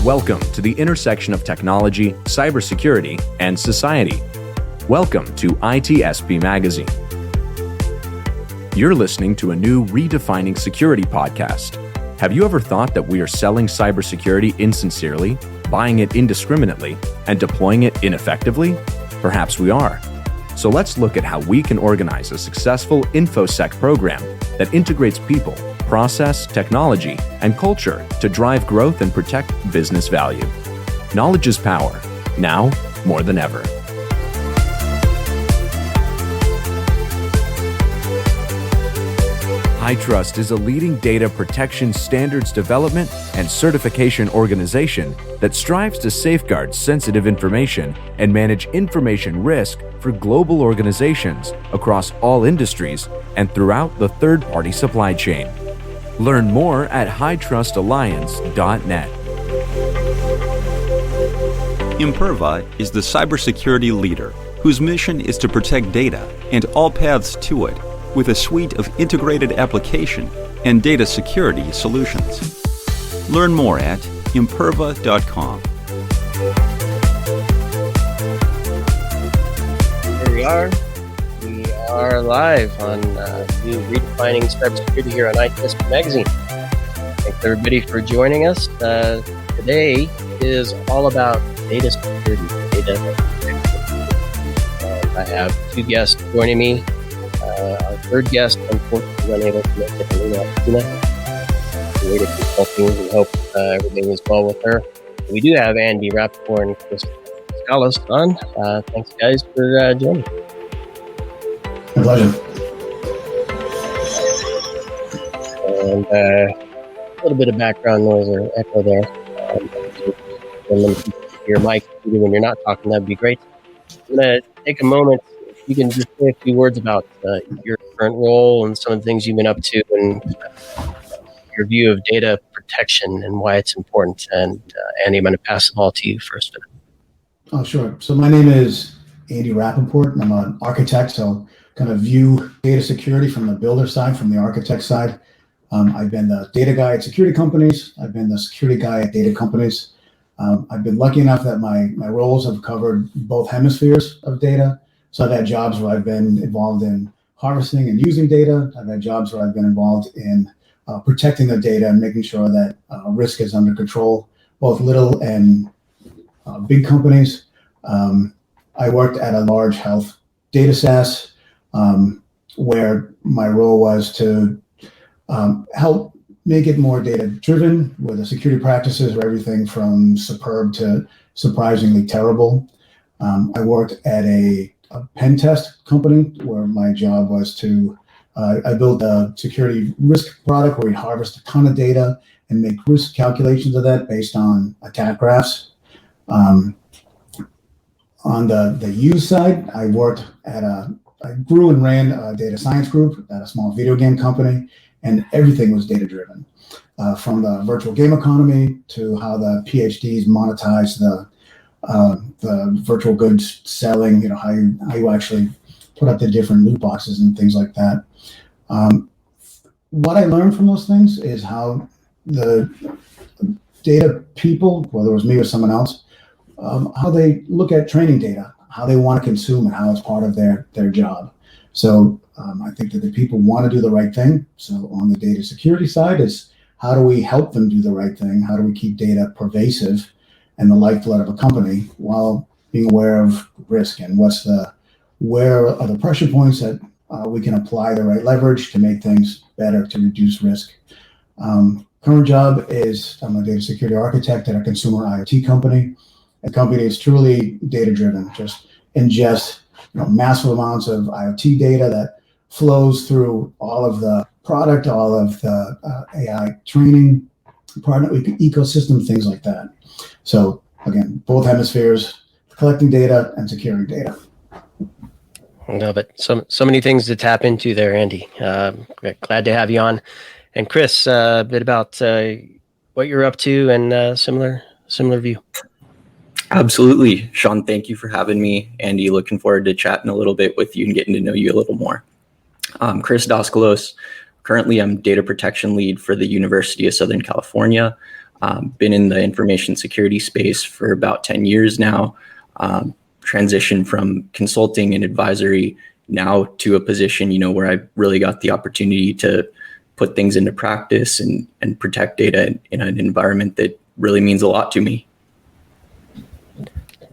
Welcome to the intersection of technology, cybersecurity, and society. Welcome to ITSP Magazine. You're listening to a new Redefining Security podcast. Have you ever thought that we are selling cybersecurity insincerely, buying it indiscriminately, and deploying it ineffectively? Perhaps we are. So let's look at how we can organize a successful InfoSec program that integrates people, process, technology, and culture to drive growth and protect business value. Knowledge is power, now more than ever. HITRUST is a leading data protection standards development and certification organization that strives to safeguard sensitive information and manage information risk for global organizations across all industries and throughout the third-party supply chain. Learn more at hightrustalliance.net. Imperva is the cybersecurity leader whose mission is to protect data and all paths to it with a suite of integrated application and data security solutions. Learn more at imperva.com. Here we are. We are live on new Redefining Cybersecurity here on ITSP Magazine. Thanks everybody for joining us. Today is all about data security, data protection. I have two guests joining me. Our third guest, unfortunately, unable to make it, Tina. Creative Consulting. We hope everything is well with her. We do have Andy Rappaport and Chris Scallos on. Thanks, guys, for joining. My pleasure. And a little bit of background noise or echo there. Your mic, when you're not talking, that'd be great. I'm going to take a moment. You can just say a few words about your current role and some of the things you've been up to and your view of data protection and why it's important. And Andy, I'm going to pass the ball to you first. Oh, sure. So my name is Andy Rappaport, and I'm an architect, so kind of view data security from the builder side, from the architect side. I've been the data guy at security companies. I've been the security guy at data companies. I've been lucky enough that my roles have covered both hemispheres of data. So I've had jobs where I've been involved in harvesting and using data. I've had jobs where I've been involved in protecting the data and making sure that risk is under control, both little and big companies. I worked at a large health data SaaS where my role was to help make it more data-driven, where the security practices were everything from superb to surprisingly terrible. I worked at a pen test company where my job was to, I built a security risk product where we harvest a ton of data and make risk calculations of that based on attack graphs. On the use side, I grew and ran a data science group at a small video game company, and everything was data driven. From the virtual game economy to how the PhDs monetize the virtual goods selling, how you actually put up the different loot boxes and things like that. What I learned from those things is how the data people, whether it was me or someone else, how they look at training data, how they want to consume it, how it's part of their job. So I think that the people want to do the right thing. So on the data security side is how do we help them do the right thing? How do we keep data pervasive and the lifeblood of a company while being aware of risk and where are the pressure points that we can apply the right leverage to make things better, to reduce risk. Current job is I'm a data security architect at a consumer IoT company. A company is truly data driven, just ingest massive amounts of IoT data that flows through all of the product, all of the AI training, partner ecosystem, things like that. So again, both hemispheres, collecting data and securing data. No, but so many things to tap into there, Andy. Glad to have you on. And Chris, a bit about what you're up to and similar view. Absolutely. Sean, thank you for having me. Andy, looking forward to chatting a little bit with you and getting to know you a little more. Chris Doskalos. Currently, I'm data protection lead for the University of Southern California. Been in the information security space for about 10 years now. Transitioned from consulting and advisory now to a position, where I really got the opportunity to put things into practice and protect data in an environment that really means a lot to me.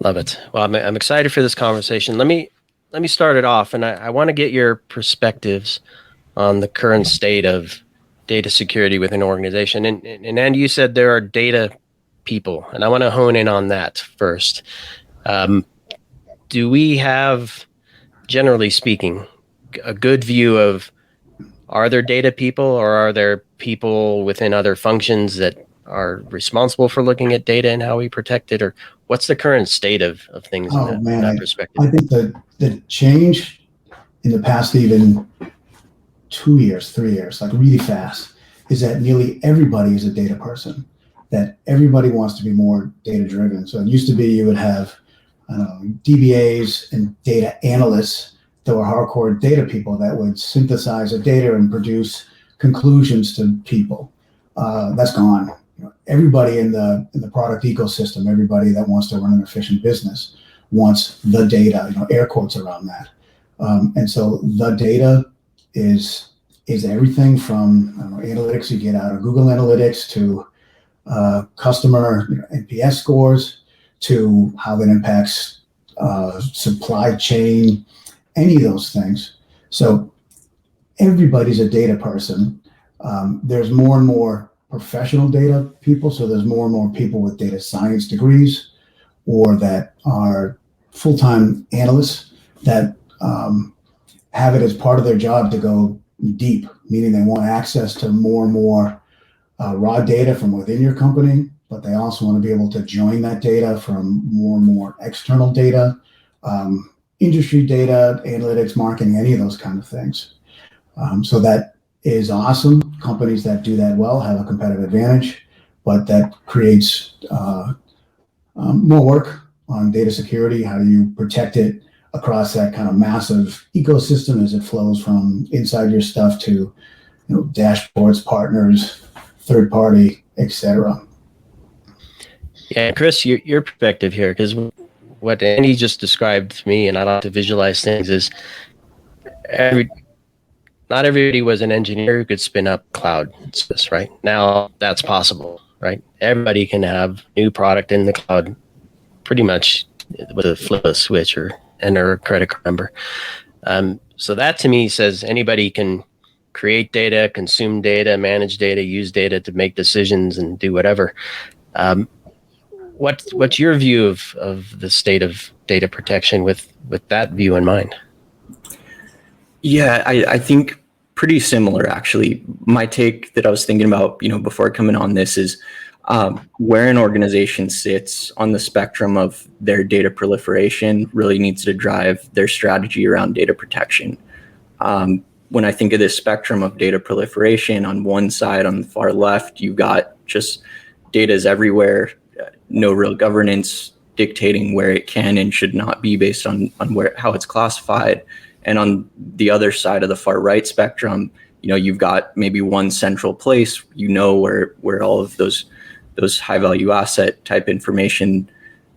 Love it. Well, I'm excited for this conversation. Let me start it off, and I want to get your perspectives on the current state of data security within an organization. And Andy, you said there are data people, and I want to hone in on that first. Do we have, generally speaking, a good view of, are there data people, or are there people within other functions that are responsible for looking at data and how we protect it? Or what's the current state of things in that perspective? I think the change in the past even 2 years, 3 years, like really fast, is that nearly everybody is a data person, that everybody wants to be more data driven. So it used to be you would have, DBAs and data analysts that were hardcore data people that would synthesize the data and produce conclusions to people. That's gone. Everybody in the product ecosystem, everybody that wants to run an efficient business wants the data, air quotes around that. And so the data is everything from analytics you get out of Google Analytics to customer NPS scores to how that impacts supply chain, any of those things. So everybody's a data person. There's more and more professional data people. So there's more and more people with data science degrees or that are full-time analysts that have it as part of their job to go deep, meaning they want access to more and more raw data from within your company, but they also want to be able to join that data from more and more external data, industry data, analytics, marketing, any of those kind of things. So that is awesome. Companies that do that well have a competitive advantage, but that creates more work on data security. How do you protect it across that kind of massive ecosystem as it flows from inside your stuff to dashboards, partners, third party, etc. Yeah, Chris, your perspective here, because what Andy just described to me, and I like to visualize things, is not everybody was an engineer who could spin up cloud service, right? Now that's possible, right? Everybody can have new product in the cloud pretty much with a flip of a switch or enter a credit card number. So that to me says anybody can create data, consume data, manage data, use data to make decisions and do whatever. What's your view of the state of data protection with that view in mind? Yeah, I think pretty similar, actually. My take that I was thinking about, before coming on this is where an organization sits on the spectrum of their data proliferation really needs to drive their strategy around data protection. When I think of this spectrum of data proliferation, on one side, on the far left, you've got just data is everywhere, no real governance dictating where it can and should not be based on how it's classified. And on the other side of the far right spectrum, you've got maybe one central place, where all of those high value asset type information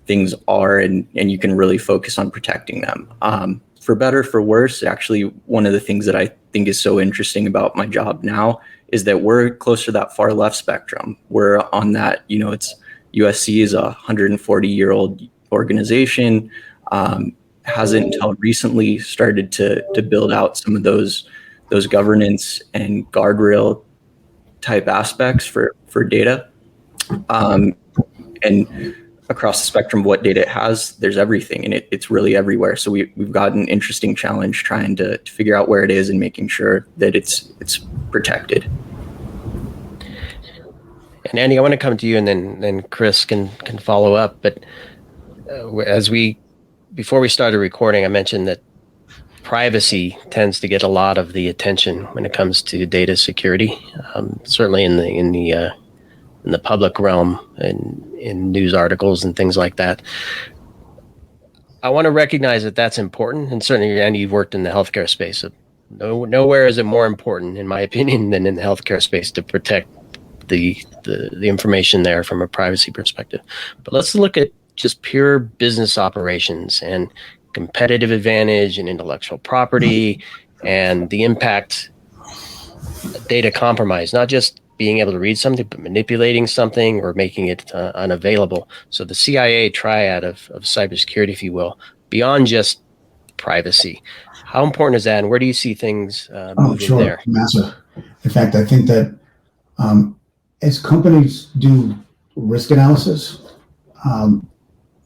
things are, and you can really focus on protecting them. For better, for worse, actually, one of the things that I think is so interesting about my job now is that we're closer to that far left spectrum. We're on that, it's USC is a 140-year-old organization, hasn't until recently started to build out some of those governance and guardrail type aspects for data. And across the spectrum of what data it has, there's everything, and it's really everywhere. So we've got an interesting challenge trying to figure out where it is and making sure that it's protected. And Andy, I want to come to you, and then Chris can follow up. But before we started recording, I mentioned that privacy tends to get a lot of the attention when it comes to data security. Certainly in the public realm and in news articles and things like that. I want to recognize that that's important, and certainly, Andy, you've worked in the healthcare space. So nowhere is it more important, in my opinion, than in the healthcare space to protect the information there from a privacy perspective. But let's look at just pure business operations and competitive advantage and intellectual property and the impact data compromise, not just being able to read something, but manipulating something or making it unavailable. So the CIA triad of cybersecurity, if you will, beyond just privacy. How important is that, and where do you see things moving there? Massive. In fact, I think that as companies do risk analysis,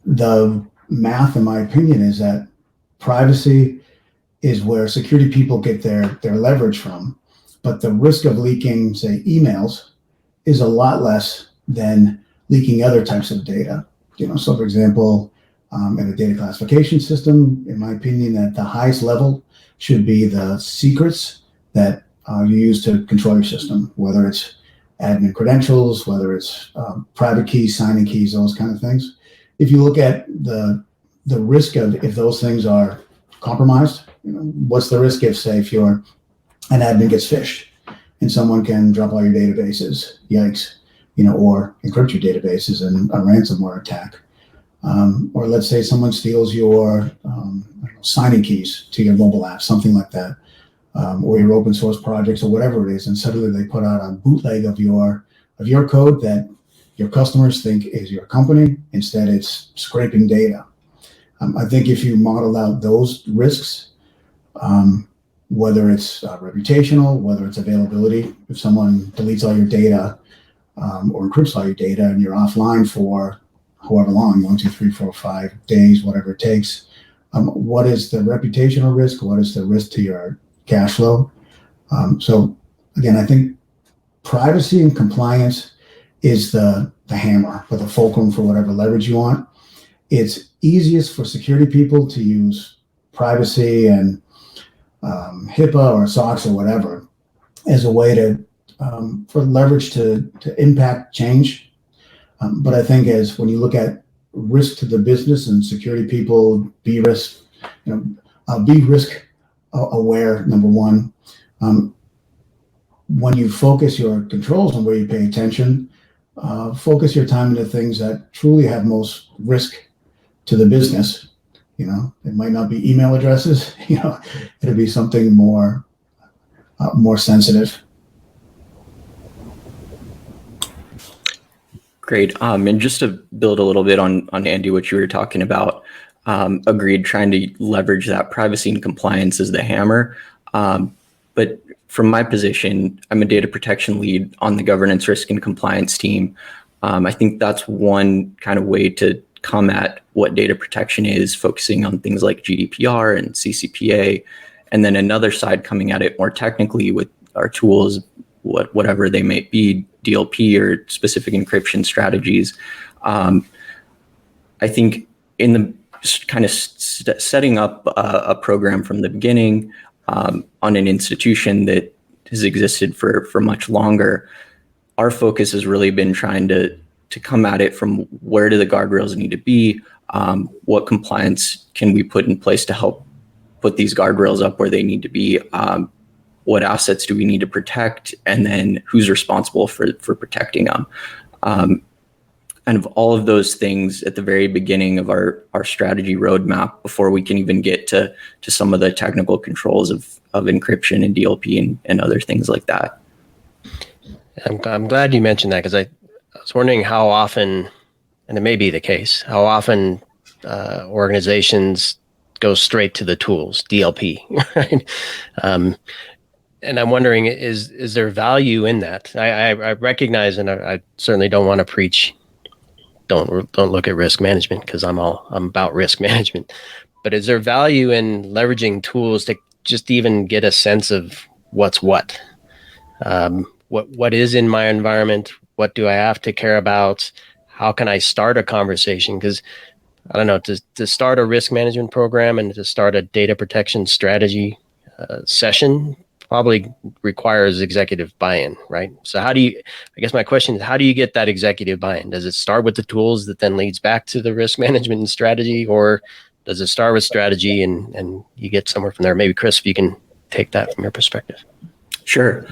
the math, in my opinion, is that privacy is where security people get their leverage from, but the risk of leaking, say, emails is a lot less than leaking other types of data. So for example, in a data classification system, in my opinion, at the highest level should be the secrets that you use to control your system, whether it's admin credentials, whether it's private keys, signing keys, those kind of things. If you look at the risk of if those things are compromised, what's the risk if an admin gets phished and someone can drop all your databases, yikes, or encrypt your databases in a ransomware attack. Or let's say someone steals your signing keys to your mobile app, something like that, or your open source projects or whatever it is, and suddenly they put out a bootleg of your code that your customers think is your company. Instead, it's scraping data. I think if you model out those risks, whether it's reputational, whether it's availability, if someone deletes all your data or encrypts all your data and you're offline for however long, 1, 2, 3, 4, 5 days, whatever it takes, what is the reputational risk? What is the risk to your cash flow? So again, I think privacy and compliance is the hammer or the fulcrum for whatever leverage you want. It's easiest for security people to use privacy and HIPAA or SOX or whatever as a way to for leverage to impact change. But I think as when you look at risk to the business and security people, be risk aware, number one. When you focus your controls on where you pay attention, focus your time into things that truly have most risk to the business. It might not be email addresses, it'll be something more sensitive. Great. And just to build a little bit on Andy, what you were talking about, agreed, trying to leverage that privacy and compliance as the hammer. But from my position, I'm a data protection lead on the governance, risk, and compliance team. I think that's one kind of way to come at what data protection is, focusing on things like GDPR and CCPA, and then another side coming at it more technically with our tools, whatever they may be, DLP or specific encryption strategies. I think in the kind of setting up a program from the beginning on an institution that has existed for much longer, our focus has really been trying to come at it from where do the guardrails need to be, what compliance can we put in place to help put these guardrails up where they need to be, what assets do we need to protect, and then who's responsible for protecting them. And of all of those things at the very beginning of our strategy roadmap, before we can even get to some of the technical controls of encryption and DLP and other things like that. I'm glad you mentioned that, because I was wondering how often, and it may be the case, how often organizations go straight to the tools, DLP, right? And I'm wondering, is there value in that? I recognize, and I certainly don't want to preach, don't look at risk management, because I'm about risk management. But is there value in leveraging tools to just even get a sense of what's what? What is in my environment? What do I have to care about? How can I start a conversation? Because I don't know, to start a risk management program and to start a data protection strategy session probably requires executive buy-in, right? So I guess my question is, how do you get that executive buy-in? Does it start with the tools that then leads back to the risk management and strategy, or does it start with strategy and you get somewhere from there? Maybe Chris, if you can take that from your perspective. Sure.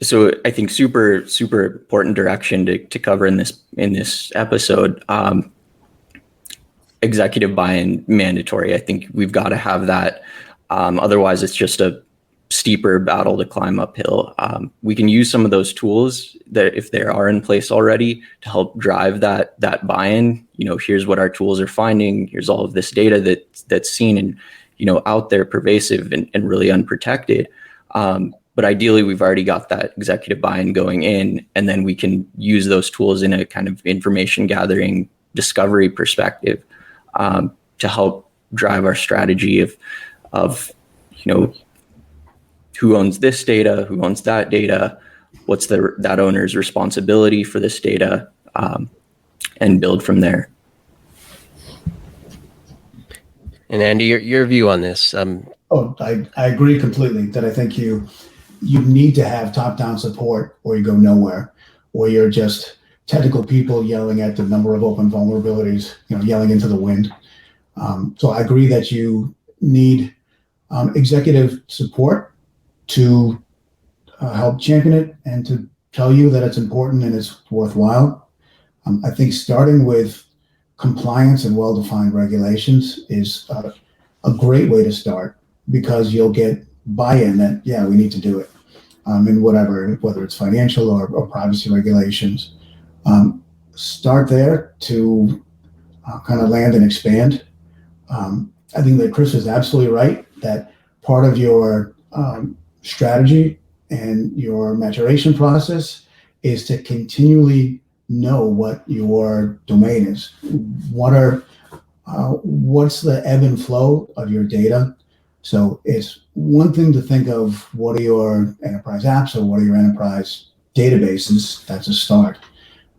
So I think super important direction to cover in this episode. Executive buy-in mandatory. I think we've got to have that. Otherwise, it's just a steeper battle to climb uphill. We can use some of those tools that, if they are in place already, to help drive that buy-in. Here's what our tools are finding. Here's all of this data that's seen and out there, pervasive and really unprotected. But ideally, we've already got that executive buy-in going in, and then we can use those tools in a kind of information gathering, discovery perspective to help drive our strategy of who owns this data, who owns that data, what's that owner's responsibility for this data, and build from there. And Andy, your view on this? I agree completely that I think you need to have top-down support or you go nowhere, or you're just technical people yelling at the number of open vulnerabilities, yelling into the wind. So I agree that you need executive support to help champion it and to tell you that it's important and it's worthwhile. I think starting with compliance and well-defined regulations is a great way to start, because you'll get buy-in that, yeah, we need to do it. And whether it's financial or privacy regulations, start there to kind of land and expand. I think that Chris is absolutely right that part of your strategy and your maturation process is to continually know what your domain is. What's the ebb and flow of your data? So it's one thing to think of what are your enterprise apps or what are your enterprise databases. That's a start.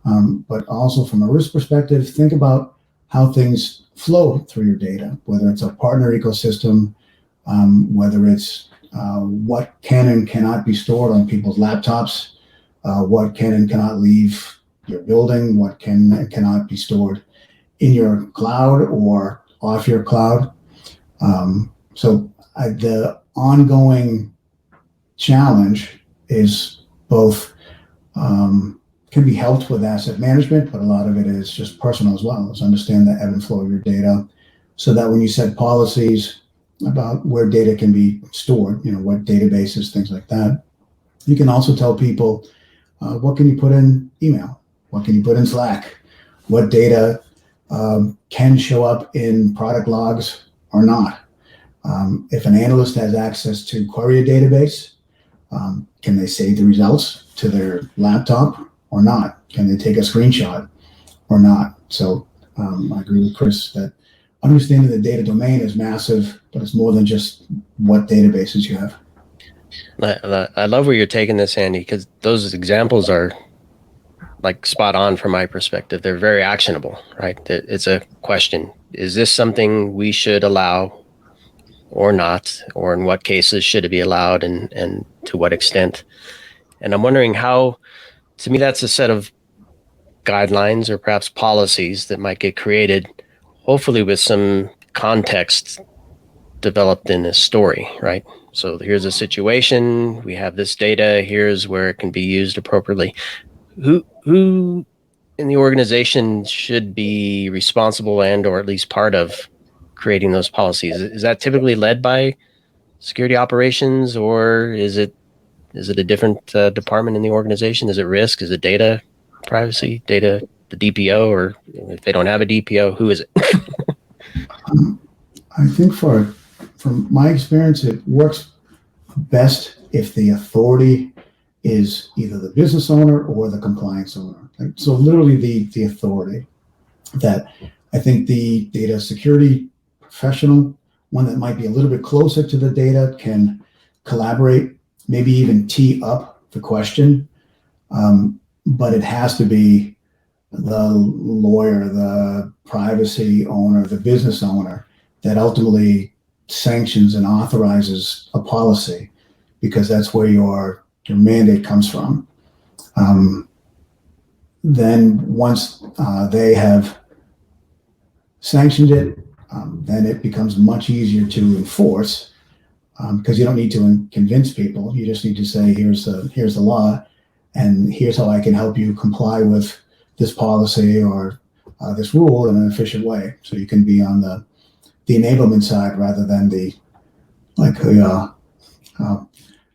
But also from a risk perspective, think about how things flow through your data, whether it's a partner ecosystem, whether it's what can and cannot be stored on people's laptops, what can and cannot leave your building, what can and cannot be stored in your cloud or off your cloud. So the ongoing challenge is both can be helped with asset management, but a lot of it is just personal as well. Is understand the ebb and flow of your data, so that when you set policies about where data can be stored, what databases, things like that, you can also tell people what can you put in email, what can you put in Slack, what data can show up in product logs or not. If an analyst has access to query a database, can they save the results to their laptop or not? Can they take a screenshot or not? So I agree with Chris that understanding the data domain is massive, but it's more than just what databases you have. I love where you're taking this, Andy, because those examples are like spot on from my perspective. They're very actionable, right? It's a question. Is this something we should allow or not? Or in what cases should it be allowed and to what extent? And I'm wondering how, to me, that's a set of guidelines or perhaps policies that might get created, hopefully with some context developed in a story, right? So here's a situation, we have this data, here's where it can be used appropriately. Who in the organization should be responsible and or at least part of creating those policies? Is that typically led by security operations, or is it a different department in the organization? Is it risk? Is it data privacy, data, the DPO, or if they don't have a DPO, who is it? I think from my experience, it works best if the authority is either the business owner or the compliance owner. So literally the authority. That I think the data security professional, one that might be a little bit closer to the data, can collaborate, maybe even tee up the question. But it has to be the lawyer, the privacy owner, the business owner that ultimately sanctions and authorizes a policy, because that's where your mandate comes from. Then once they have sanctioned it, then it becomes much easier to enforce. because you don't need to convince people. You just need to say, here's the law, and here's how I can help you comply with this policy or this rule in an efficient way. So you can be on the enablement side rather than the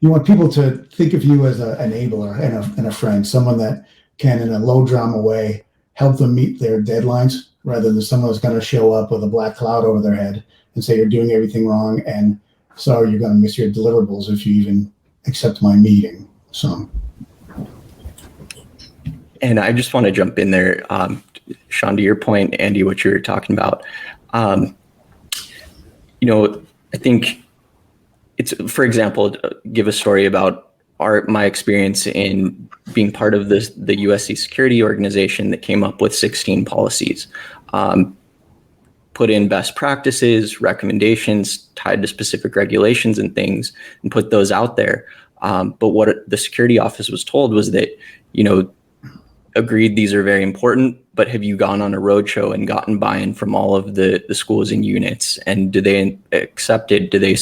you want people to think of you as an enabler and a friend, someone that can, in a low drama way, help them meet their deadlines, rather than someone who's going to show up with a black cloud over their head and say you're doing everything wrong, and sorry, you're going to miss your deliverables if you even accept my meeting. So, and I just want to jump in there, Sean, to your point, Andy, what you were talking about. I think it's, for example, give a story about my experience in being part of the USC security organization that came up with 16 policies, put in best practices, recommendations tied to specific regulations and things, and put those out there. But what the security office was told was that, agreed, these are very important, but have you gone on a roadshow and gotten buy-in from all of the schools and units? And do they accept it? Do they,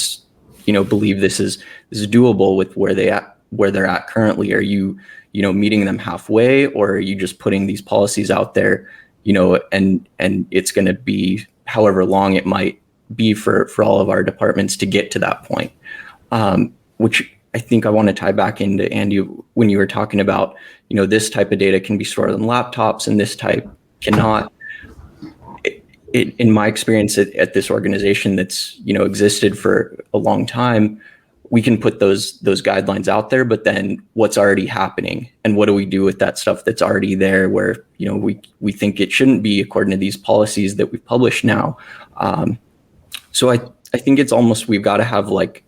believe this is doable with where they're at currently? Are you, meeting them halfway, or are you just putting these policies out there, and it's going to be however long it might be for all of our departments to get to that point? Which I think I want to tie back into, Andy, when you were talking about, this type of data can be stored on laptops and this type cannot. In my experience at this organization that's, existed for a long time, we can put those guidelines out there, but then what's already happening and what do we do with that stuff that's already there where, we think it shouldn't be according to these policies that we've published now. So I think it's almost, we've got to have like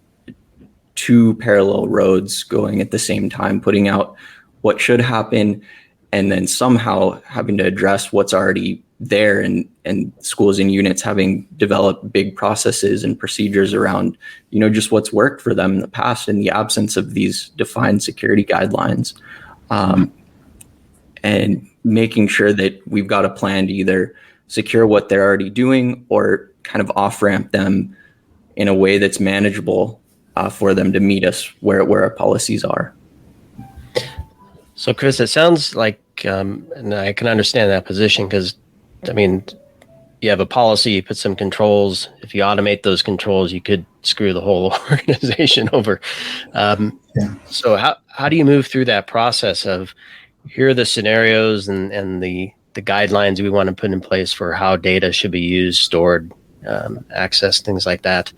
two parallel roads going at the same time, putting out what should happen and then somehow having to address what's already there, and schools and units having developed big processes and procedures around, just what's worked for them in the past in the absence of these defined security guidelines, and making sure that we've got a plan to either secure what they're already doing or kind of off-ramp them in a way that's manageable for them to meet us where our policies are. So, Chris, it sounds like, and I can understand that position because, you have a policy, you put some controls. If you automate those controls, you could screw the whole organization over. So how do you move through that process of, here are the scenarios and the guidelines we want to put in place for how data should be used, stored, accessed, things like that,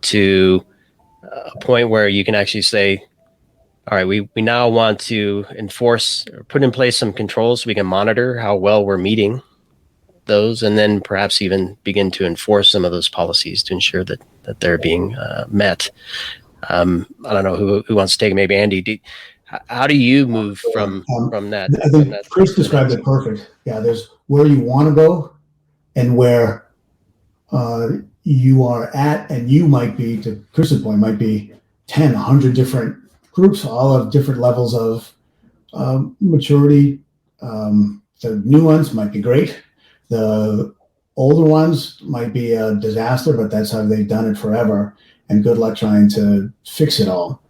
to a point where you can actually say, all right, we now want to enforce or put in place some controls so we can monitor how well we're meeting those, and then perhaps even begin to enforce some of those policies to ensure that they're being met. I don't know who wants to take it, maybe Andy. How do you move from that? I think Chris described it perfect. Yeah, there's where you want to go and where you are at, and you might be, to Chris's point, might be 10, 100 different groups, all of different levels of maturity. The new ones might be great. The older ones might be a disaster, but that's how they've done it forever. And good luck trying to fix it all.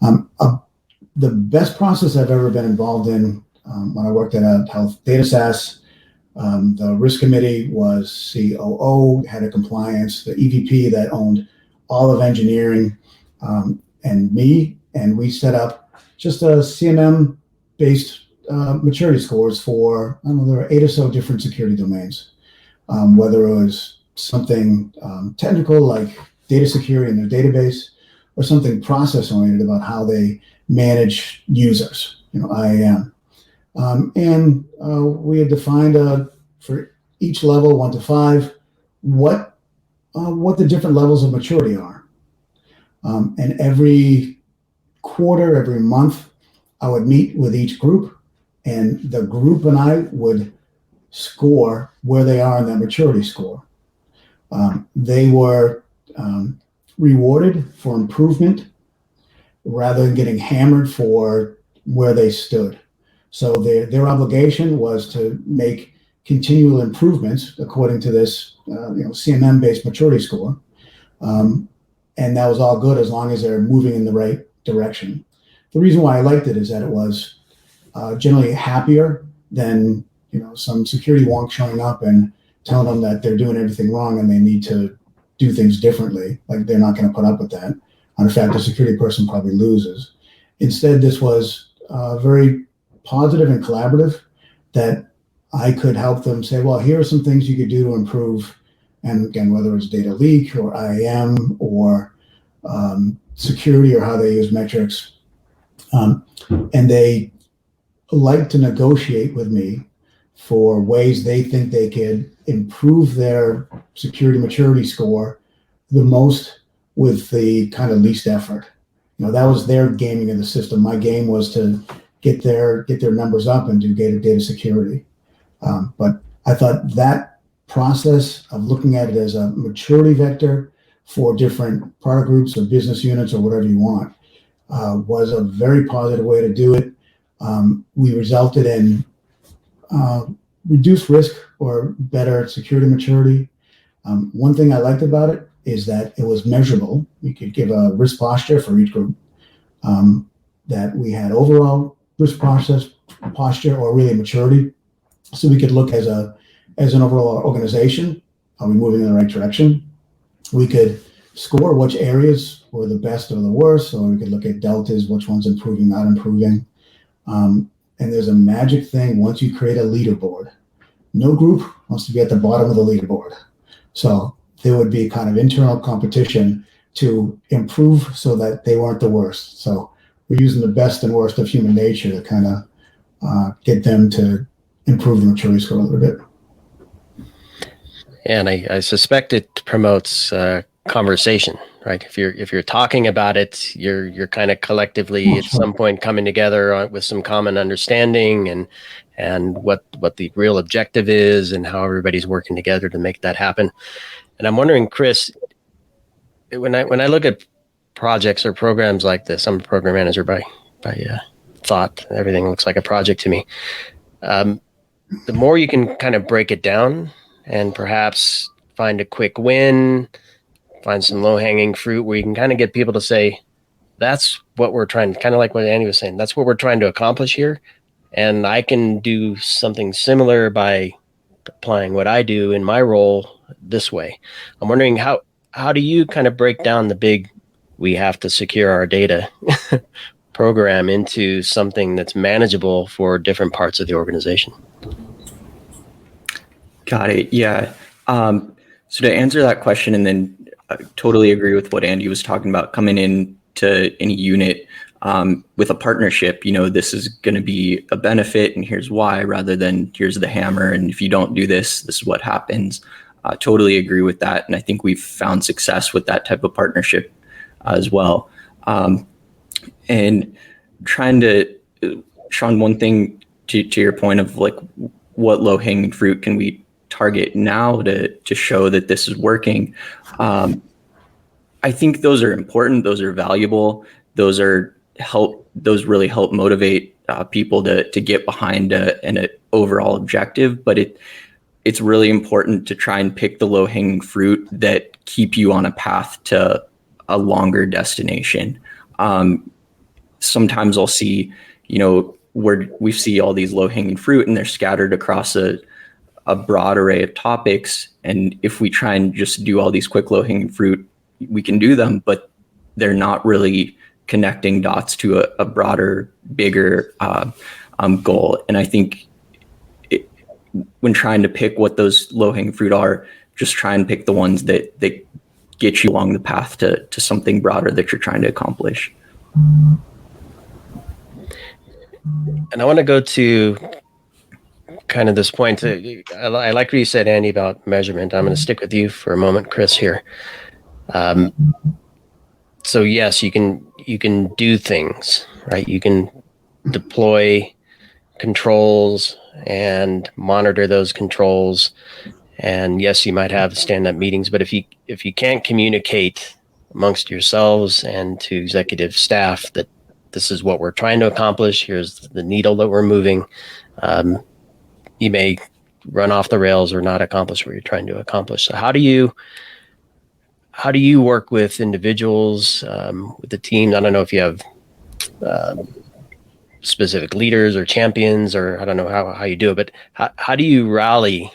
The best process I've ever been involved in when I worked at a health data SaaS, the risk committee was COO, head of compliance, the EVP that owned all of engineering, and me. And we set up just a CMM-based maturity scores for, there were 8 or so different security domains, whether it was something technical like data security in their database, or something process-oriented about how they manage users, IAM. And we had defined for each level, 1 to 5, what the different levels of maturity are. And every quarter, every month, I would meet with each group, and the group and I would score where they are in that maturity score. They were rewarded for improvement rather than getting hammered for where they stood. So their obligation was to make continual improvements according to this CMM-based maturity score. and that was all good as long as they're moving in the right direction. The reason why I liked it is that it was generally happier than some security wonk showing up and telling them that they're doing everything wrong and they need to do things differently. Like they're not going to put up with that. In fact, the security person probably loses. Instead, this was very positive and collaborative, that I could help them say, well, here are some things you could do to improve. And again, whether it's data leak or IAM or security or how they use metrics. And they like to negotiate with me for ways they think they could improve their security maturity score the most with the kind of least effort. That was their gaming of the system. My game was to get their numbers up and do data security. But I thought that process of looking at it as a maturity vector for different product groups or business units or whatever you want was a very positive way to do it. We resulted in reduced risk or better security maturity. One thing I liked about it is that it was measurable. We could give a risk posture for each group, that we had overall risk posture or really maturity. So we could look as an overall organization, are we moving in the right direction? We could score which areas were the best or the worst, or we could look at deltas, which one's improving, not improving. And there's a magic thing once you create a leaderboard. No group wants to be at the bottom of the leaderboard. So there would be kind of internal competition to improve so that they weren't the worst. So we're using the best and worst of human nature to kind of get them to improve the maturity score a little bit. And I suspect it promotes conversation, right? If you're talking about it, you're kind of collectively at some point coming together with some common understanding and what the real objective is and how everybody's working together to make that happen. And I'm wondering, Chris, when I look at projects or programs like this, I'm a program manager by thought. Everything looks like a project to me. The more you can kind of break it down and perhaps find a quick win, find some low-hanging fruit where you can kind of get people to say, that's what we're trying, kind of like what Andy was saying, that's what we're trying to accomplish here. And I can do something similar by applying what I do in my role this way. I'm wondering how do you kind of break down the big, we have to secure our data program into something that's manageable for different parts of the organization? Got it. Yeah. So to answer that question, and then I totally agree with what Andy was talking about, coming in to any unit with a partnership, this is going to be a benefit and here's why, rather than here's the hammer. And if you don't do this, this is what happens. Totally agree with that. And I think we've found success with that type of partnership as well. And trying to, Sean, one thing to your point of like, what low hanging fruit can we target now to show that this is working? I think those are important. Those are valuable. Those really help motivate people to get behind an overall objective. But it's really important to try and pick the low hanging fruit that keep you on a path to a longer destination. Sometimes I'll see, where we see all these low hanging fruit and they're scattered across a broad array of topics. And if we try and just do all these quick low hanging fruit, we can do them, but they're not really connecting dots to a broader, bigger goal. And I think when trying to pick what those low hanging fruit are, just try and pick the ones that get you along the path to something broader that you're trying to accomplish. And I want to go to kind of this point. I like what you said, Andy, about measurement. I'm going to stick with you for a moment, Chris, here. So yes, you can do things, right? You can deploy controls and monitor those controls. And yes, you might have stand-up meetings, but if you can't communicate amongst yourselves and to executive staff that this is what we're trying to accomplish, here's the needle that we're moving, you may run off the rails or not accomplish what you're trying to accomplish. So how do you how do you work with individuals, with the team? I don't know if you have specific leaders or champions, or I don't know how you do it, but how do you rally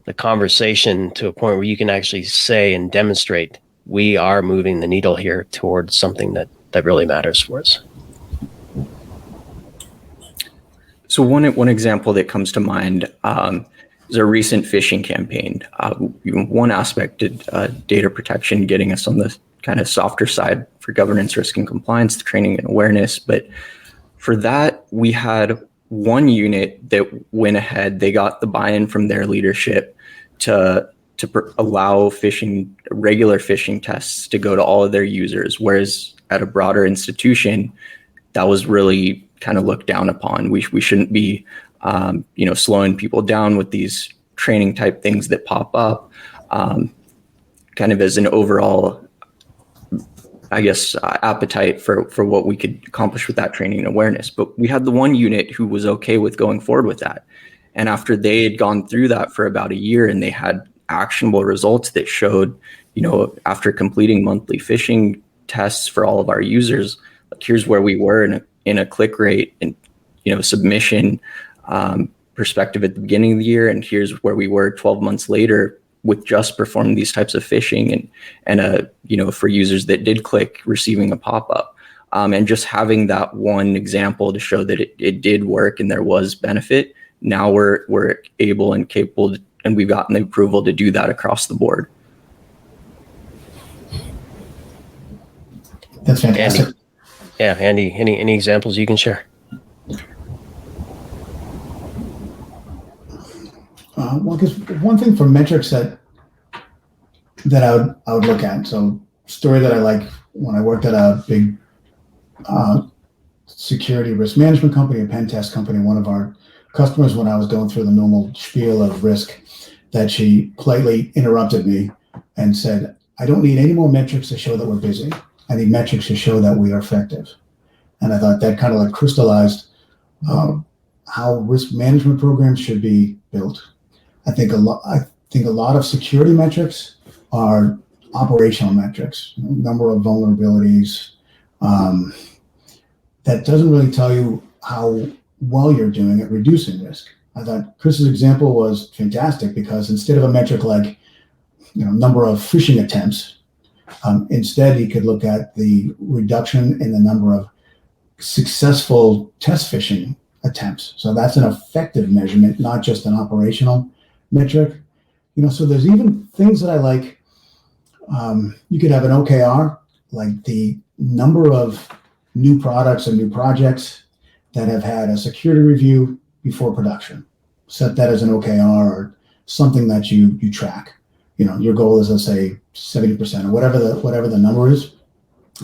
the conversation to a point where you can actually say and demonstrate we are moving the needle here towards something that really matters for us? So one example that comes to mind is a recent phishing campaign. One aspect of data protection, getting us on the kind of softer side for governance, risk, and compliance, the training and awareness. But for that, we had one unit that went ahead. They got the buy-in from their leadership to allow regular phishing tests to go to all of their users, whereas at a broader institution, that was really kind of looked down upon. We shouldn't be, slowing people down with these training type things that pop up, kind of as an overall, I guess, appetite for what we could accomplish with that training and awareness. But we had the one unit who was okay with going forward with that. And after they had gone through that for about a year and they had actionable results that showed, after completing monthly phishing tests for all of our users, like here's where we were in a click rate and, submission perspective at the beginning of the year. And here's where we were 12 months later with just performing these types of phishing and for users that did click, receiving a pop-up. And just having that one example to show that it did work and there was benefit. Now we're able and capable and we've gotten the approval to do that across the board. That's fantastic. Andy. Yeah, Andy, any examples you can share? Well, because one thing for metrics that I would look at. So, story that I like when I worked at a big security risk management company, a pen test company, one of our customers, when I was going through the normal spiel of risk, that she politely interrupted me and said, "I don't need any more metrics to show that we're busy. I need metrics to show that we are effective." And I thought that kind of like crystallized how risk management programs should be built. I think a lot of security metrics are operational metrics, number of vulnerabilities. That doesn't really tell you how well you're doing at reducing risk. I thought Chris's example was fantastic because instead of a metric like number of phishing attempts, instead he could look at the reduction in the number of successful test phishing attempts. So that's an effective measurement, not just an operational metric. So there's even things that I like. You could have an OKR, like the number of new products and new projects that have had a security review before production. Set that as an OKR or something that you track. Your goal is, let's say, 70% or whatever the number is.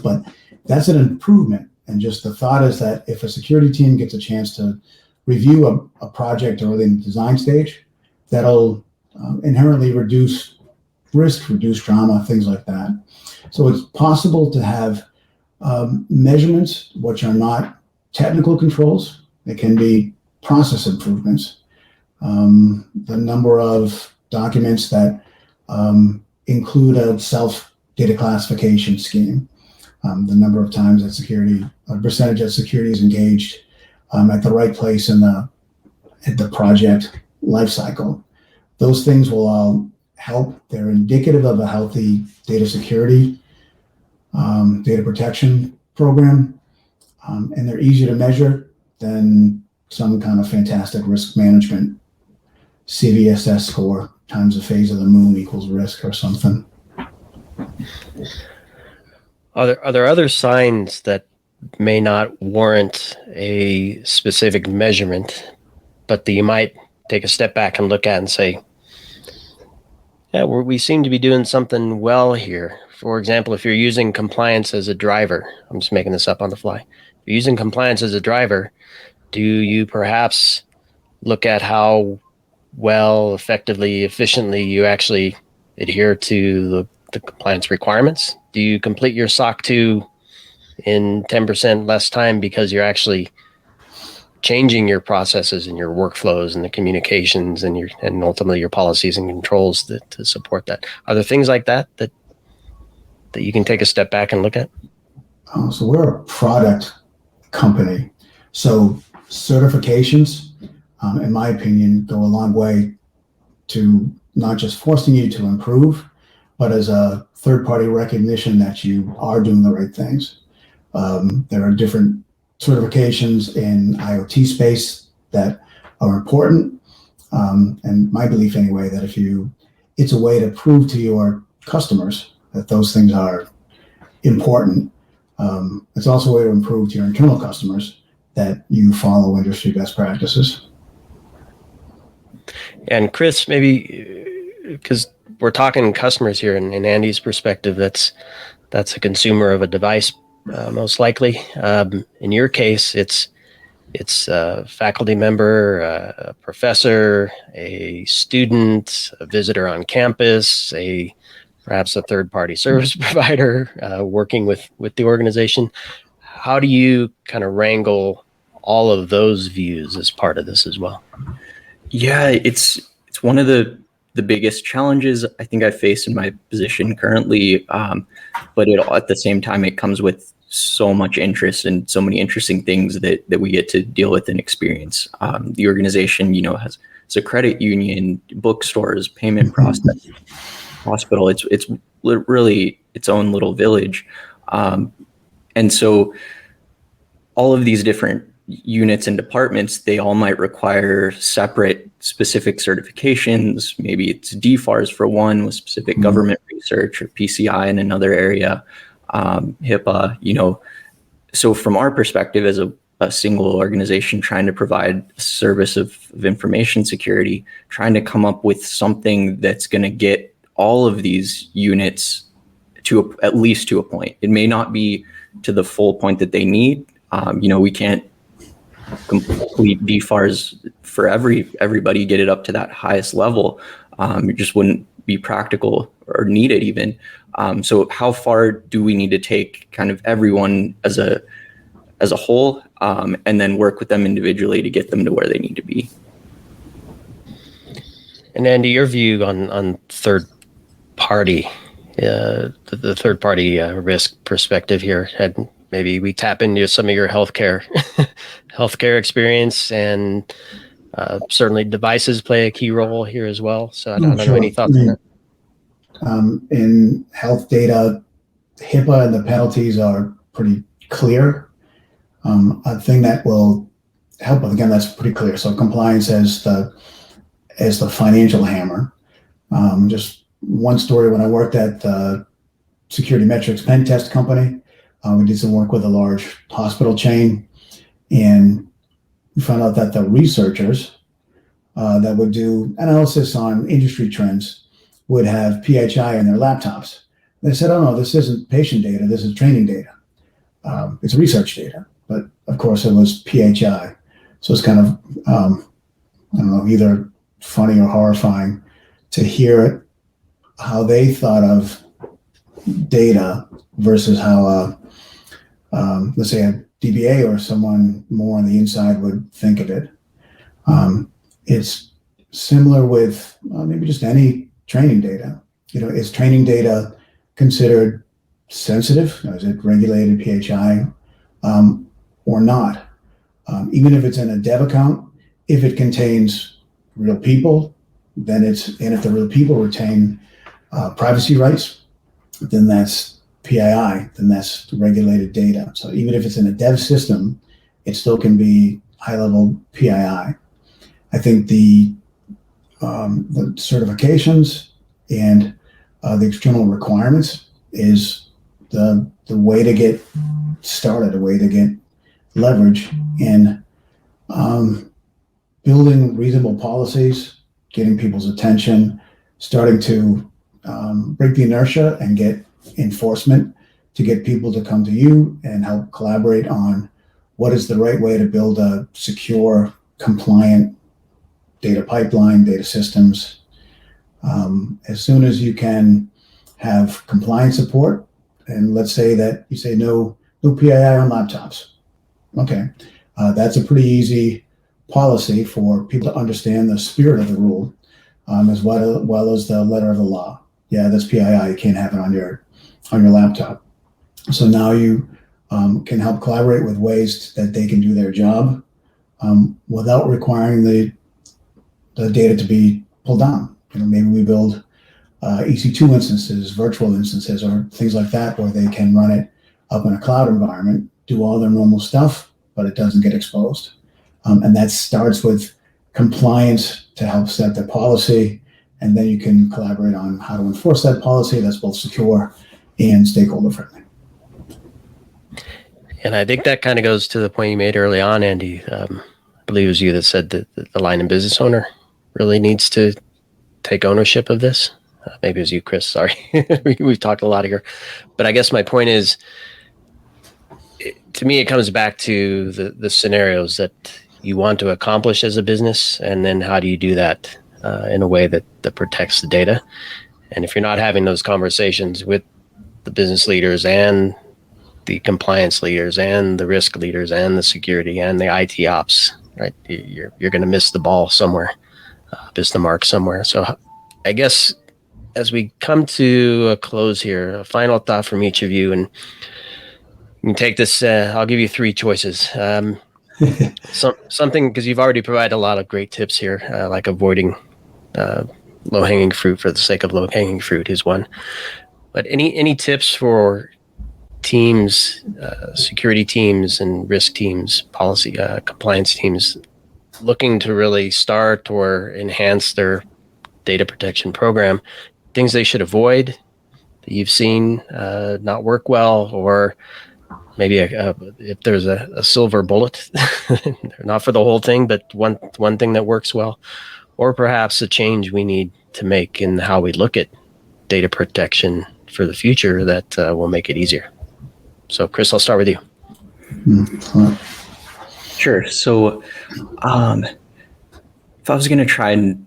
But that's an improvement. And just the thought is that if a security team gets a chance to review a project early in the design stage, that'll inherently reduce risk, reduce drama, things like that. So it's possible to have measurements which are not technical controls. It can be process improvements. The number of documents that include a self-data classification scheme, the number of times that percentage of security is engaged at the right place in the project lifecycle. Those things will all help. They're indicative of a healthy data security, data protection program, and they're easier to measure than some kind of fantastic risk management CVSS score times the phase of the moon equals risk or something. Are there other signs that may not warrant a specific measurement, but that you might take a step back and look at and say, yeah, we seem to be doing something well here? For example, if you're using compliance as a driver, I'm just making this up on the fly. If you're using compliance as a driver, do you perhaps look at how well, effectively, efficiently you actually adhere to the compliance requirements? Do you complete your SOC 2 in 10% less time because you're actually changing your processes and your workflows and the communications and ultimately your policies and controls to support that? Are there things like that that you can take a step back and look at? So we're a product company. So certifications, in my opinion, go a long way to not just forcing you to improve, but as a third-party recognition that you are doing the right things. There are different certifications in IoT space that are important. And my belief anyway, that it's a way to prove to your customers that those things are important. It's also a way to improve to your internal customers that you follow industry best practices. And Chris, maybe because we're talking customers here, and in Andy's perspective, that's a consumer of a device, most likely. In your case, it's a faculty member, a professor, a student, a visitor on campus, perhaps a third-party service provider working with the organization. How do you kind of wrangle all of those views as part of this as well? Yeah, it's one of the biggest challenges I think I face in my position currently. But at the same time, it comes with so much interest and so many interesting things that we get to deal with and experience. The organization, has a credit union, bookstores, payment process, hospital. It's really its own little village. And so all of these different units and departments, they all might require separate specific certifications. Maybe it's DFARS for one with specific government research, or PCI in another area, HIPAA, So from our perspective as a single organization trying to provide a service of information security, trying to come up with something that's going to get all of these units to at least to a point. It may not be to the full point that they need. We can't complete DFARS for everybody, get it up to that highest level. It just wouldn't be practical or needed even. So how far do we need to take kind of everyone as a whole, and then work with them individually to get them to where they need to be? And Andy, your view on third party, the third party risk perspective here, and maybe we tap into some of your healthcare experience, and certainly devices play a key role here as well. So I don't know any thoughts on that. In health data, HIPAA and the penalties are pretty clear. A thing that will help, again, that's pretty clear. So compliance as the financial hammer. Just one story: when I worked at the Security Metrics pen test company, we did some work with a large hospital chain, and we found out that the researchers that would do analysis on industry trends would have PHI in their laptops. They said, "Oh no, this isn't patient data. This is training data. It's research data." But of course, it was PHI. So it's kind of I don't know, either funny or horrifying to hear how they thought of data versus how let's say a DBA or someone more on the inside would think of it. It's similar with maybe just any training data. Is training data considered sensitive? Is it regulated PHI or not? Even if it's in a dev account, if it contains real people, and if the real people retain privacy rights, then that's PII, then that's regulated data. So even if it's in a dev system, it still can be high-level PII. I think the certifications and the external requirements is the way to get started, a way to get leverage in building reasonable policies, getting people's attention, starting to break the inertia and get enforcement to get people to come to you and help collaborate on what is the right way to build a secure, compliant data pipeline, data systems. As soon as you can have compliance support, and let's say that you say no PII on laptops. Okay, that's a pretty easy policy for people to understand the spirit of the rule, as well as the letter of the law. Yeah, that's PII. You can't have it on your on your laptop. So now you can help collaborate with ways that they can do their job without requiring the data to be pulled down. Maybe we build EC2 instances, virtual instances, or things like that, where they can run it up in a cloud environment, do all their normal stuff, but it doesn't get exposed. And that starts with compliance to help set the policy, and then you can collaborate on how to enforce that policy that's both secure and stakeholder friendly. And I think that kind of goes to the point you made early on, Andy. I believe it was you that said that the line of business owner really needs to take ownership of this. Maybe it was you, Chris. Sorry. We've talked a lot here. But I guess my point is, to me, it comes back to the scenarios that you want to accomplish as a business, and then how do you do that in a way that protects the data. And if you're not having those conversations with the business leaders and the compliance leaders and the risk leaders and the security and the IT ops, right, you're going to miss the ball somewhere, miss the mark somewhere. So I guess as we come to a close here, a final thought from each of you, and you can take this, I'll give you three choices. Something, because you've already provided a lot of great tips here, like avoiding low-hanging fruit for the sake of low-hanging fruit is one. But any tips for teams, security teams and risk teams, policy, compliance teams looking to really start or enhance their data protection program, things they should avoid that you've seen not work well, or maybe if there's a silver bullet, not for the whole thing, but one thing that works well, or perhaps a change we need to make in how we look at data protection for the future that will make it easier. So, Chris, I'll start with you. Sure. So, if I was going to try and,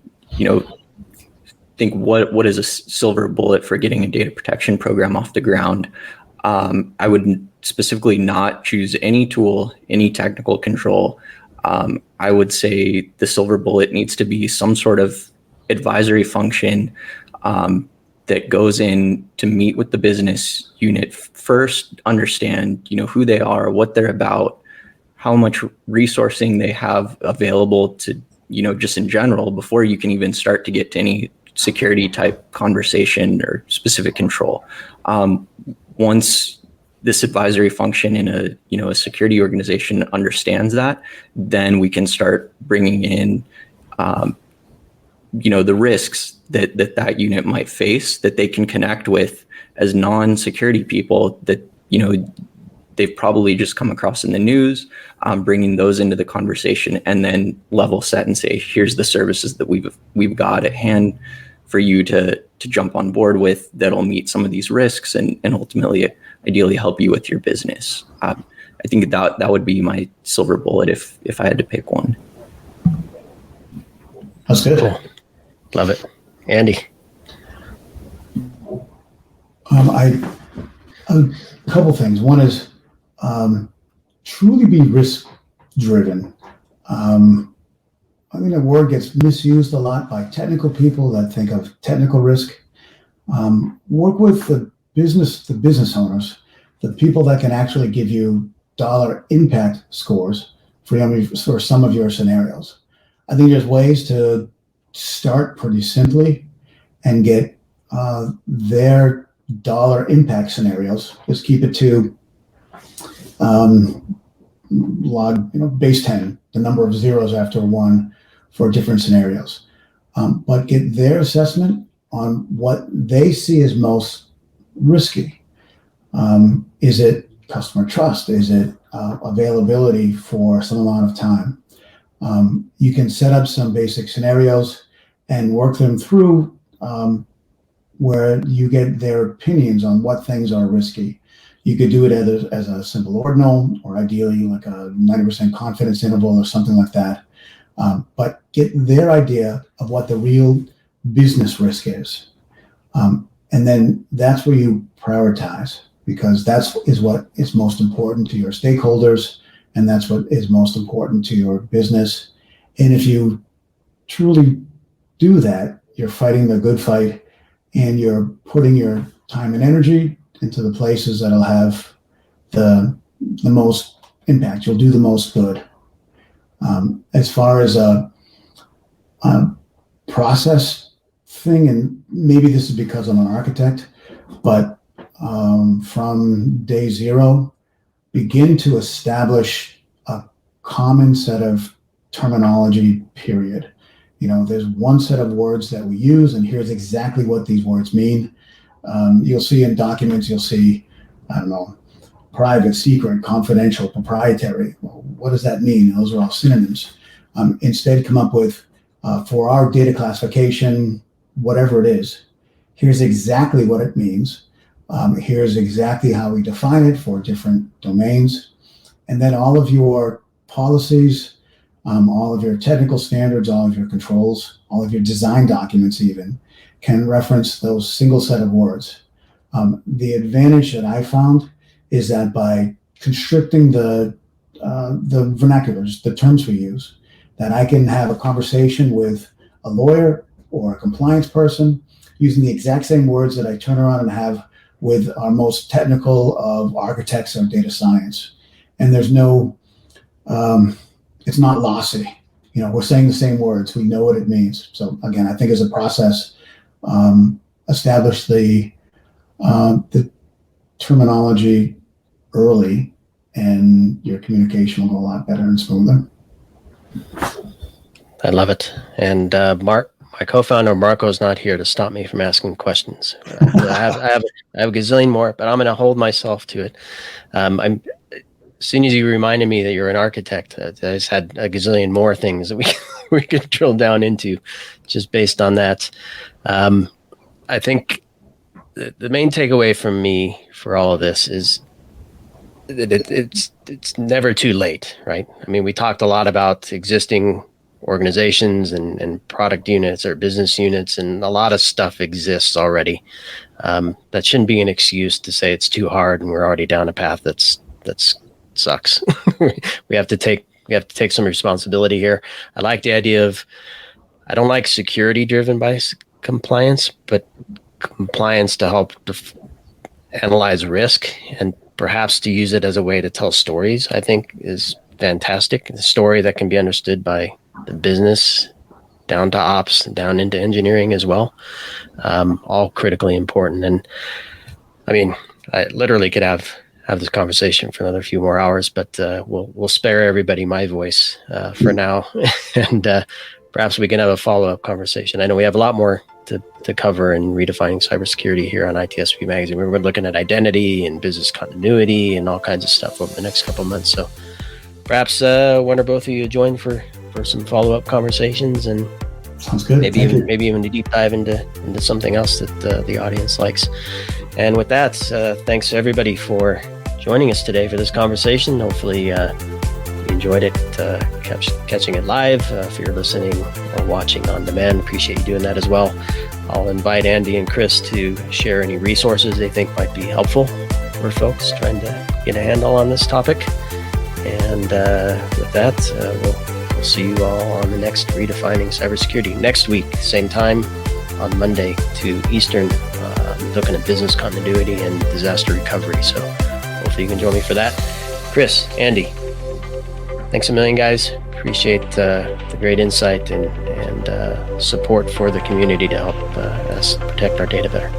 think what is a silver bullet for getting a data protection program off the ground, I would specifically not choose any tool, any technical control. I would say the silver bullet needs to be some sort of advisory function that goes in to meet with the business unit first, understand, who they are, what they're about, how much resourcing they have available to, just in general, before you can even start to get to any security type conversation or specific control. Once this advisory function in a security organization understands that, then we can start bringing in, the risks that unit might face that they can connect with as non-security people that, they've probably just come across in the news, bringing those into the conversation, and then level set and say, here's the services that we've got at hand for you to jump on board with that'll meet some of these risks and ultimately ideally help you with your business. I think that would be my silver bullet if I had to pick one. That's good. Cool. Love it. Andy. A couple things. One is truly be risk driven. I think that word gets misused a lot by technical people that think of technical risk. Work with the business owners, the people that can actually give you dollar impact scores for some of your scenarios. I think there's ways to start pretty simply and get their dollar impact scenarios. Just keep it to base 10, the number of zeros after one for different scenarios. But get their assessment on what they see as most risky. Is it customer trust? Is it availability for some amount of time? You can set up some basic scenarios and work them through where you get their opinions on what things are risky. You could do it as a simple ordinal, or ideally like a 90% confidence interval or something like that. But get their idea of what the real business risk is. And then that's where you prioritize, because that is what is most important to your stakeholders, and that's what is most important to your business. And if you truly do that, you're fighting the good fight, and you're putting your time and energy into the places that'll have the most impact. You'll do the most good. As far as a process thing, and maybe this is because I'm an architect, but from day zero, begin to establish a common set of terminology, period. There's one set of words that we use, and here's exactly what these words mean. You'll see in documents, you'll see, I don't know, private, secret, confidential, proprietary. Well, what does that mean? Those are all synonyms. Instead, come up with, for our data classification, whatever it is, here's exactly what it means. Here's exactly how we define it for different domains. And then all of your policies, all of your technical standards, all of your controls, all of your design documents even can reference those single set of words. The advantage that I found is that by constricting the vernaculars, the terms we use, that I can have a conversation with a lawyer or a compliance person using the exact same words that I turn around and have with our most technical of architects or data science. And there's no, it's not lossy. We're saying the same words. We know what it means. So again, I think as a process, establish the terminology early, and your communication will go a lot better and smoother. I love it. And Mark, my co-founder Marco, is not here to stop me from asking questions. I have a gazillion more, but I'm going to hold myself to it. As soon as you reminded me that you're an architect, I just had a gazillion more things that we could drill down into, just based on that. I think the main takeaway from me for all of this is that it's never too late, right? I mean, we talked a lot about existing organizations and product units or business units, and a lot of stuff exists already. That shouldn't be an excuse to say it's too hard and we're already down a path that's sucks. we have to take some responsibility here. I like the idea of, I don't like security driven by compliance, but compliance to help analyze risk and perhaps to use it as a way to tell stories, I think is fantastic. A story that can be understood by the business down to ops, down into engineering as well. All critically important. And I mean, I literally could have this conversation for another few more hours, but we'll spare everybody my voice for now. And perhaps we can have a follow-up conversation. I know we have a lot more to cover in redefining cybersecurity here on ITSP Magazine. We're looking at identity and business continuity and all kinds of stuff over the next couple of months. So perhaps one or both of you join for some follow-up conversations, and sounds good. Maybe even to deep dive into something else that the audience likes. And with that, thanks everybody for joining us today for this conversation. Hopefully you enjoyed it, catching it live. If you're listening or watching on demand, appreciate you doing that as well. I'll invite Andy and Chris to share any resources they think might be helpful for folks trying to get a handle on this topic. And with that, we'll see you all on the next Redefining Cybersecurity next week, same time on Monday 2 Eastern, looking at business continuity and disaster recovery. So hopefully you can join me for that. Chris, Andy, thanks a million, guys. Appreciate the great insight and support for the community to help us protect our data better.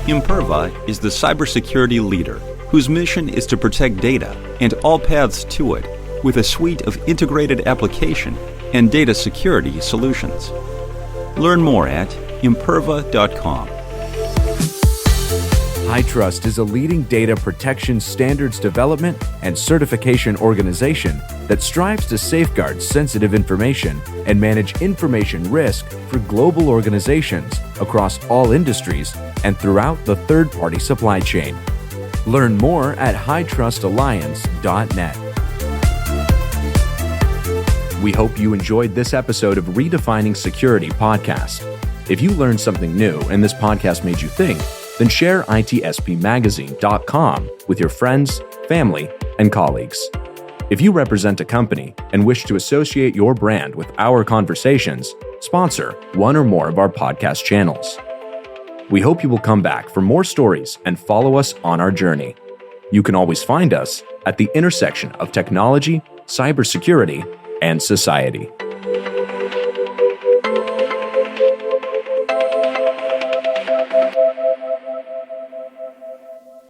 Imperva is the cybersecurity leader whose mission is to protect data and all paths to it with a suite of integrated application and data security solutions. Learn more at imperva.com. HITRUST is a leading data protection standards development and certification organization that strives to safeguard sensitive information and manage information risk for global organizations across all industries and throughout the third-party supply chain. Learn more at hightrustalliance.net. We hope you enjoyed this episode of Redefining Security podcast. If you learned something new and this podcast made you think, then share itspmagazine.com with your friends, family, and colleagues. If you represent a company and wish to associate your brand with our conversations, sponsor one or more of our podcast channels. We hope you will come back for more stories and follow us on our journey. You can always find us at the intersection of technology, cybersecurity, and society.